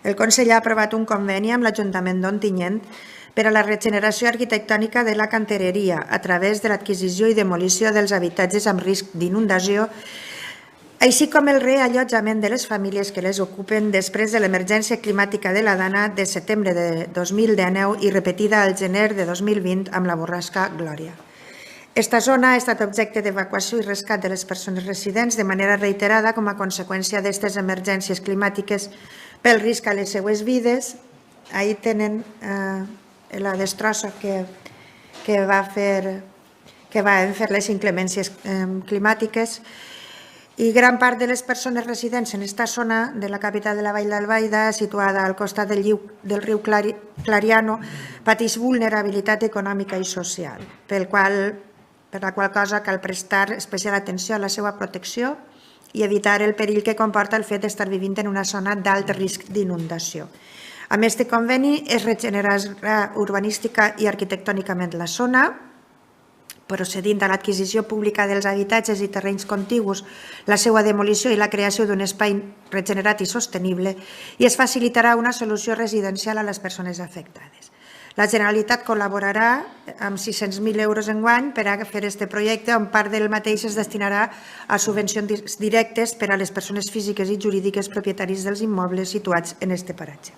El Consell ha aprovat un conveni amb l'Ajuntament d'Ontinyent per a la regeneració arquitectònica de la cantereria a través de l'adquisició i demolició dels habitatges amb risc d'inundació, així com el reallotjament de les famílies que les ocupen després de l'emergència climàtica de la Dana de setembre de 2019 i repetida al gener de 2020 amb la borrasca Glòria. Esta zona ha estat objecte d'evacuació i rescat de les persones residents de manera reiterada com a conseqüència d'aquestes emergències climàtiques pel risc a les seues vides. Ahí tenen la destrossa que van fer les inclemències climàtiques, i gran part de les persones residents en aquesta zona de la capital de la Vall d'Albaida, situada al costat del riu Clariano, pateix vulnerabilitat econòmica i social, per la qual cosa cal prestar especial atenció a la seva protecció i evitar el perill que comporta el fet d'estar vivint en una zona d'alt risc d'inundació. Amb aquest conveni es regenerarà urbanística i arquitectònicament la zona, procedint a l'adquisició pública dels habitatges i terrenys contigus, la seva demolició i la creació d'un espai regenerat i sostenible, i es facilitarà una solució residencial a les persones afectades. La Generalitat col·laborarà amb 600.000 euros enguany per a fer aquest projecte, on part del mateix es destinarà a subvencions directes per a les persones físiques i jurídiques propietaris dels immobles situats en aquest paratge.